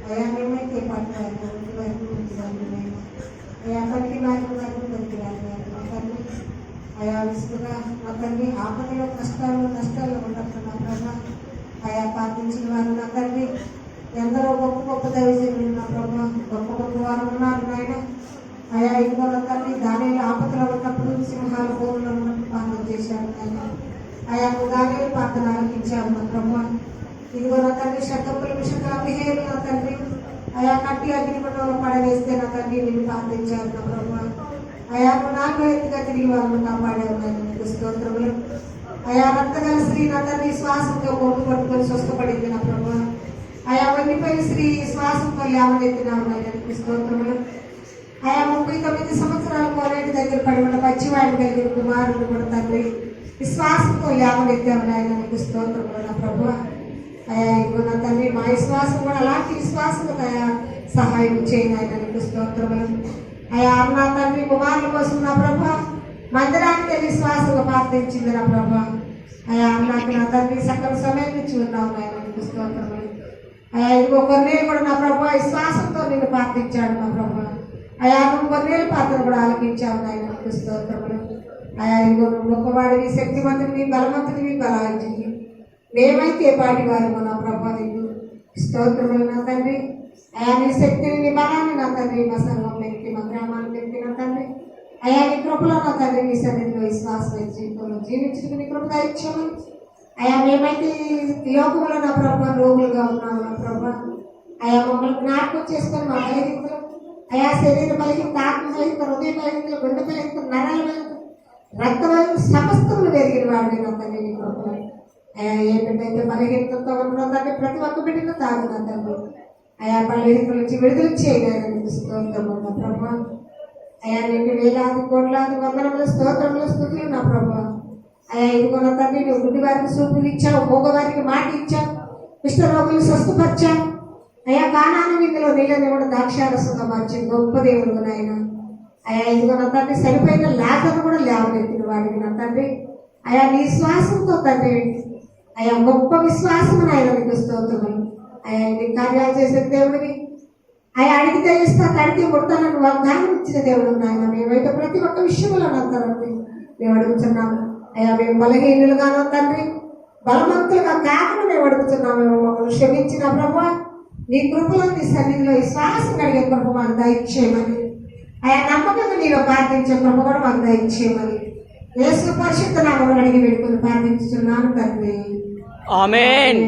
అయా మేమైతే పాటలు అయా పనికి తండ్రి అయా విసుగుగా మా తండ్రి ఆపదలో నష్టాల్లో ఉండకుండా ప్రభా అయా పాటించిన వారు నా తండ్రి ఎందరో గొప్ప గొప్ప దైవజనులు నా ప్రభా గొప్ప గొప్ప వారు ఉన్నారు నాయన అయా ఇంకో నా తండ్రి దానిలో ఆపదలో ఉన్నప్పుడు సింహాల భూములో ఉన్నప్పుడు పాలన చేశారు నాయన అయా దానిలో పాత్ర ఆలకించారు నా ప్రభా ఇదిగో నా తండ్రి శతపుల విషయాలు నా తండ్రి అయా కట్టి అగ్నిగుండంలో పడవేస్తే నా తండ్రి నేను ప్రార్థించారు నా ప్రభా అయా నాలుగో ఎత్తుగా తిరిగి వాళ్ళను కాపాడారు నీకు స్తోత్రములు అయా రక్తగల స్త్రీ నా తండ్రి శ్వాసంతో కొమ్ము పట్టుకొని స్వస్థపడింది నా ప్రభా అయా వండిపోయిన స్త్రీ శ్వాసంతో లేవనెత్తినావు నీకు స్తోత్రములు అయా 39 సంవత్సరాల కోనేటి దగ్గర పడి ఉన్న పచ్చివాడి దగ్గర కుమారుడు కూడా తండ్రి విశ్వాసంతో లేవనెత్తావు నాయన నీకు స్తోత్రములు నా ప్రభా అయా ఇదిగో నా తండ్రి మా విశ్వాసం కూడా అలాంటి విశ్వాసం అయా సహాయం చేయను ఆయన నీకు స్తోత్రములు అయా నా తండ్రి కుమారుల కోసం నా ప్రభా మందిరానికి వెళ్ళి విశ్వాసంగా ప్రార్థించింది నా ప్రభా అయా నాకు నా తండ్రి సకల సమయం నుంచి ఉన్నావు ఆయన నీకు స్తోత్రములు అయా ఇదిగో కొన్నేళ్ళు కూడా నా ప్రభా విశ్వాసంతో నేను ప్రార్థించాడు నా ప్రభా అయా నువ్వు కొన్నేళ్ళు పాత్ర కూడా ఆలకించావు ఆయన నీకు స్తోత్రములు అయా ఇదిగో నువ్వు గొప్పవాడివి శక్తివంతుడివి బలవంతుడివి బలాయించింది మేమైతే పాటి వారు నా ప్రభా నీకు స్తోత్రములు నా తండ్రి అయా నీ శక్తిని నీ బలాన్ని నా తండ్రి మా సంఘంలోకి మా గ్రామానికి నా తండ్రి అయా నీ కృపలో నా తండ్రి నీ సన్నిధిలో విశ్వాసం జీవించుకుని నీ కృప ఇచ్చాము అయా మేమైతే లోకంలో నా ప్రభా రోగులుగా ఉన్నాము నా ప్రభా అయా మమ్మల్ని జ్ఞాపకం చేసుకొని మా బలహీనతలు అయా శరీర బలహీనత ఆత్మ బలహీనత హృదయ బలహీనతలు గుండె బలహీనత నరాల బలహీనత రక్త బలహీనత సమస్తములు పెరిగిన వాడిని నా తండ్రి నీ కృపలో అయా ఏ బిడ్డైతే బలహీనతతో ఉన్నదంటే ప్రతి ఒక్క బిడ్డను తాగునా తండ్రి అయా బలహీనతల నుంచి విడుదల చేయడానికి స్తోత్రము నా ప్రభా అయా నిన్ను వేలాది కోట్లాది వందనముల స్తోత్రముల స్తుతులు నా ప్రభా అయా ఇదిగో నా తండ్రి నువ్వు గుడ్డి వారికి సూపులు ఇచ్చావు మూగవారికి మాట ఇచ్చావు కుష్ఠరోగులు స్వస్థపరిచావు అయా కానాను విందులో నీళ్ళని కూడా ద్రాక్షారసంగా మార్చి గొప్ప దేవుడు నాయన అయా ఇదిగో నా తండ్రి సరిపోయిన లేఖను కూడా లేవనెత్తిన వాడికి నా తండ్రి అయా నీ శ్వాసంతో తండ్రి అయా గొప్ప విశ్వాసము నాయన నీకు స్తోత్రములు అయా నీ కార్యాలు చేసే దేవుడివి అయా అడిగితే ఇస్తా తడితే ముడతానని వాగ్దానం ఇచ్చిన దేవుడు నాయన మేమైతే ప్రతి ఒక్క విషయంలో నంతరండి మేము అడుగుతున్నాము అయా మేము బలహీనులుగానో తండ్రి బలవంతులుగా కాకుండా మేము అడుగుతున్నాము మేము మమ్మల్ని క్షమించిన ప్రభా నీ కృపలో నీ సన్నిధిలో విశ్వాసం కలిగే కృప మాకు దయచేయమని అయా నమ్మకంగా నీలో ప్రార్థించే కృప కూడా మాకు దయచేయమని యేసు పరిశుద్ధ నామములో అడిగి వేడుకొని ప్రార్థించుతున్నాను తండ్రి ఆమేన్.